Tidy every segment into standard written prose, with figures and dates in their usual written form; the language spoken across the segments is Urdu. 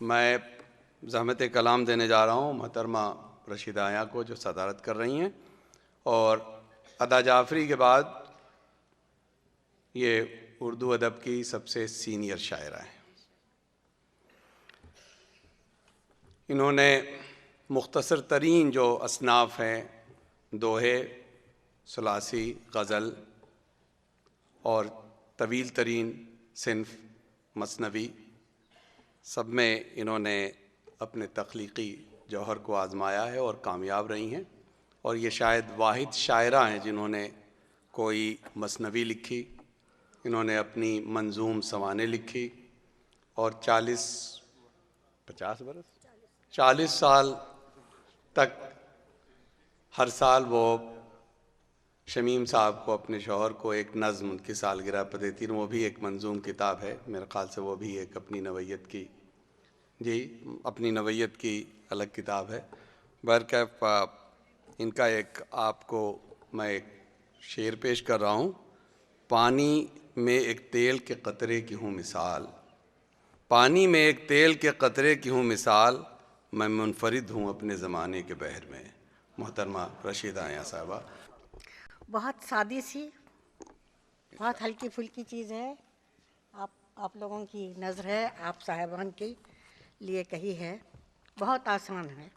میں زحمت کلام دینے جا رہا ہوں محترمہ رشیدہ عیاں کو، جو صدارت کر رہی ہیں، اور ادا جعفری کے بعد یہ اردو ادب کی سب سے سینئر شاعرہ ہیں۔ انہوں نے مختصر ترین جو اصناف ہیں، دوہے، ثلاثی، غزل، اور طویل ترین صنف مثنوی، سب میں انہوں نے اپنے تخلیقی جوہر کو آزمایا ہے اور کامیاب رہی ہیں، اور یہ شاید واحد شاعرہ ہیں جنہوں نے کوئی مثنوی لکھی، انہوں نے اپنی منظوم سوانح لکھی، اور 40 سال تک ہر سال وہ شمیم صاحب کو، اپنے شوہر کو، ایک نظم کی سالگرہ پر دیتی ہیں۔ وہ بھی ایک منظوم کتاب ہے، میرے خیال سے وہ بھی ایک اپنی نوعیت کی الگ کتاب ہے۔ برکیف ان کا ایک آپ کو میں ایک شعر پیش کر رہا ہوں۔ پانی میں ایک تیل کے قطرے کی ہوں مثال، پانی میں ایک تیل کے قطرے کی ہوں مثال، میں منفرد ہوں اپنے زمانے کے بحر میں۔ محترمہ رشیدہ عیاں صاحبہ۔ بہت سادی سی، بہت ہلکی پھلکی چیز ہے، آپ لوگوں کی نظر ہے، آپ صاحبان کے لیے کہی ہے، بہت آسان ہے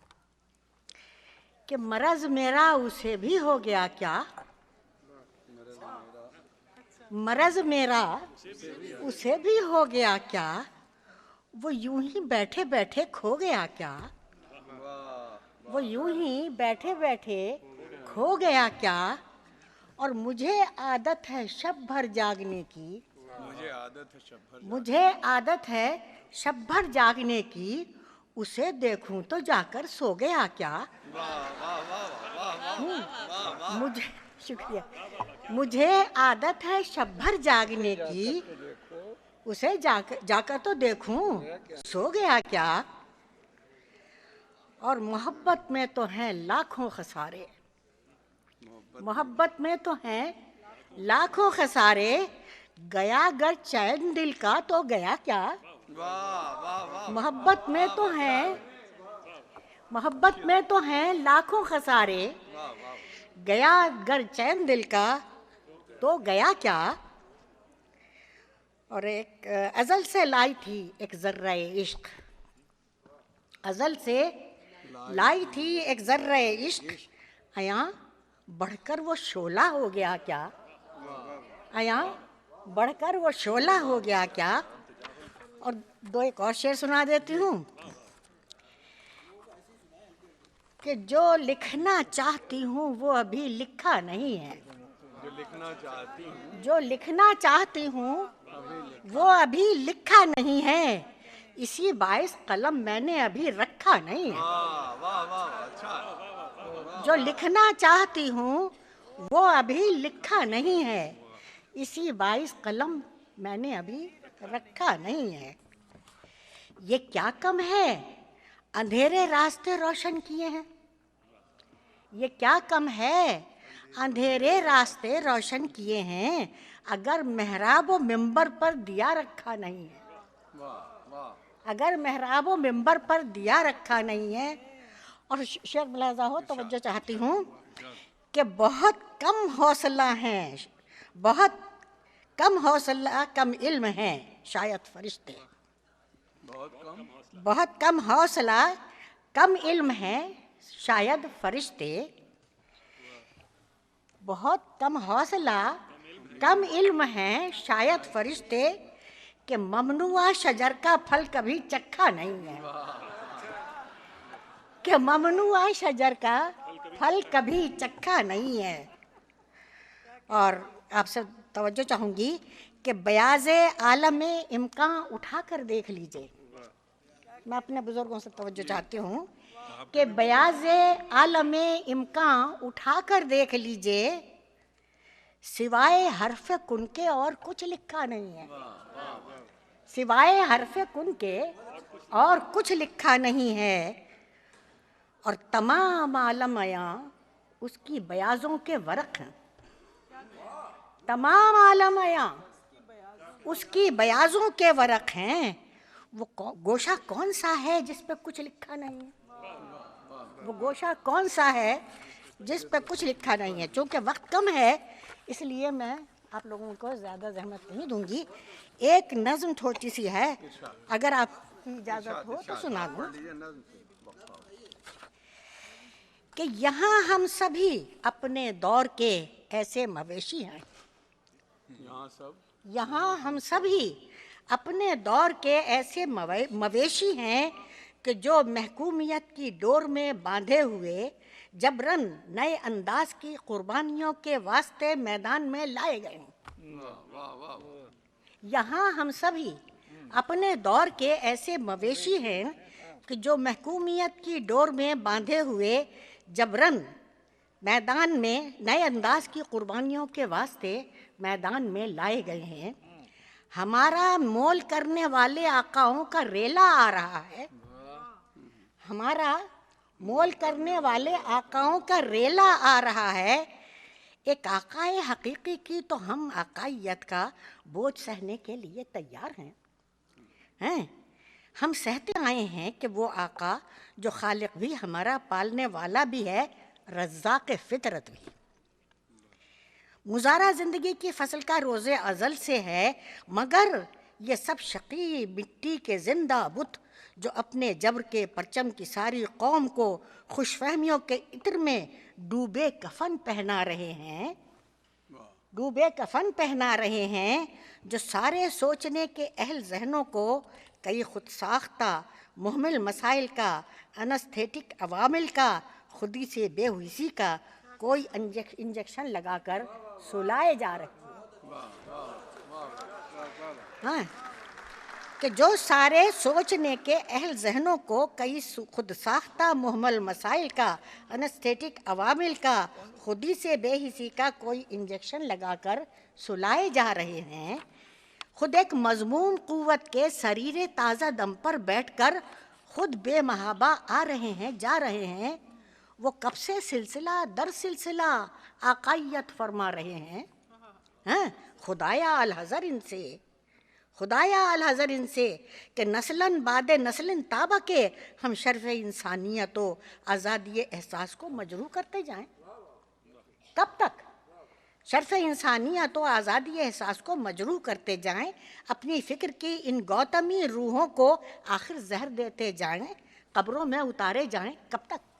کہ مرض میرا اسے بھی ہو گیا کیا، مرض میرا اسے بھی ہو گیا کیا، وہ یوں ہی بیٹھے بیٹھے کھو گیا کیا، وہ یوں ہی بیٹھے بیٹھے کھو گیا کیا، اور مجھے عادت ہے شب بھر جاگنے کی، مجھے عادت ہے شب بھر جاگنے کی، اسے دیکھوں تو جا کر سو گیا کیا، مجھے شکریہ، مجھے عادت ہے شب بھر جاگنے کی، اسے جا کر تو دیکھوں سو گیا کیا، اور محبت میں تو ہیں لاکھوں خسارے، محبت میں تو ہیں لاکھوں خسارے، گیا گر چین دل کا تو گیا کیا، محبت میں تو ہیں لاکھوں خسارے، گیا گر چین دل کا تو گیا کیا۔ اور ایک ازل سے لائی تھی ایک ذرہ عشق، ازل سے لائی تھی ایک ذرہ عشق، عیاں بڑھ کر وہ شعلہ ہو گیا کیا، عیاں بڑھ کر وہ شعلہ ہو گیا کیا۔ اور ایک اور شعر سنا دیتی ہوں کہ جو لکھنا چاہتی ہوں وہ ابھی لکھا نہیں ہے، جو لکھنا چاہتی ہوں وہ ابھی لکھا نہیں ہے، اسی باعث قلم میں نے ابھی رکھا نہیں ہے، جو لکھنا چاہتی ہوں وہ ابھی لکھا نہیں ہے، اسی باعث قلم میں نے ابھی رکھا نہیں ہے۔ یہ کیا کم ہے اندھیرے راستے روشن کیے ہیں، یہ کیا کم ہے اندھیرے راستے روشن کیے ہیں، اگر محراب و منبر پر دیا رکھا نہیں ہے، اگر محراب و منبر پر دیا رکھا نہیں ہے۔ اور شعر ملاحظہ ہو، توجہ چاہتی ہوں کہ بہت کم حوصلہ ہیں، بہت کم حوصلہ کم علم ہیں شاید فرشتے، بہت کم حوصلہ کم علم ہیں شاید فرشتے، بہت کم حوصلہ کم علم ہیں شاید فرشتے، کہ ممنوعہ شجر کا پھل کبھی چکھا نہیں ہے، کہ ممنوعہ شجر کا پھل کبھی چکھا نہیں ہے۔ اور آپ سے توجہ چاہوں گی کہ بیاض عالم امکان اٹھا کر دیکھ لیجئے، میں اپنے بزرگوں سے توجہ چاہتی ہوں کہ بیاض عالم امکان اٹھا کر دیکھ لیجئے، سوائے حرف کن کے اور کچھ لکھا نہیں ہے، سوائے حرف کن کے اور کچھ لکھا نہیں ہے، اور تمام عالم عیاں اس کی بیاضوں کے ورق ہیں، تمام عالم عیاں اس کی بیاضوں کے ورق ہیں، وہ گوشہ کون سا ہے جس پہ کچھ لکھا نہیں ہے؟ وہ گوشہ کون سا ہے جس پہ کچھ لکھا نہیں ہے؟ چونکہ وقت کم ہے اس لیے میں آپ لوگوں کو زیادہ زحمت نہیں دوں گی. ایک نظم چھوٹی سی ہے، اگر آپ کی اجازت ہو تو سنا دوں کہ یہاں ہم سبھی اپنے دور کے ایسے مویشی ہیں. یہاں ہم سبھی اپنے دور کے ایسے مویشی ہیں کہ جو محکومیت کی ڈور میں باندھے ہوئے جبراً نئے انداز کی قربانیوں کے واسطے میدان میں لائے گئے ہیں. یہاں ہم سبھی اپنے دور کے ایسے مویشی ہیں کہ جو محکومیت کی ڈور میں باندھے ہوئے جبراً میدان میں نئے انداز کی قربانیوں کے واسطے میدان میں لائے گئے ہیں. ہمارا مول کرنے والے آقاؤں کا ریلا آ رہا ہے. ہمارا مول کرنے والے آقاؤں کا ریلا آ رہا ہے. ایک آقائے حقیقی کی تو ہم آقائیت کا بوجھ سہنے کے لیے تیار ہیں. ہم سہتے آئے ہیں کہ وہ آقا جو خالق بھی ہمارا پالنے والا بھی ہے، رزاق فطرت بھی. مزارع زندگی کی فصل کا روز ازل سے ہے، مگر یہ سب شقی مٹی کے زندہ بت جو اپنے جبر کے پرچم کی ساری قوم کو خوش فہمیوں کے عطر میں ڈوبے کفن پہنا رہے ہیں. ڈوبے کفن پہنا رہے ہیں، جو سارے سوچنے کے اہل ذہنوں کو کئی خود ساختہ مہمل مسائل کا، انستھیٹک عوامل کا، خودی سے بے ہوشی کا کوئی انجیکشن لگا کر سلائے جا رہے ہیں. کہ جو سارے سوچنے کے اہل ذہنوں کو کئی خود ساختہ مہمل مسائل کا، انستھیٹک عوامل کا، خودی سے بے حسی کا کوئی انجیکشن لگا کر سلائے جا رہے ہیں. خود ایک مضموم قوت کے سریر تازہ دم پر بیٹھ کر خود بے محابہ آ رہے ہیں، جا رہے ہیں. وہ کب سے سلسلہ در سلسلہ آقائیت فرما رہے ہیں. خدایا الحذر ان سے، خدایا الحذر ان سے کہ نسلاً بعد نسلاً تابہ کے ہم شرف انسانیت و آزادی احساس کو مجروح کرتے جائیں. کب تک شرف انسانیت و آزادی احساس کو مجروح کرتے جائیں؟ اپنی فکر کی ان گوتمی روحوں کو آخر زہر دیتے جائیں، قبروں میں اتارے جائیں. کب تک؟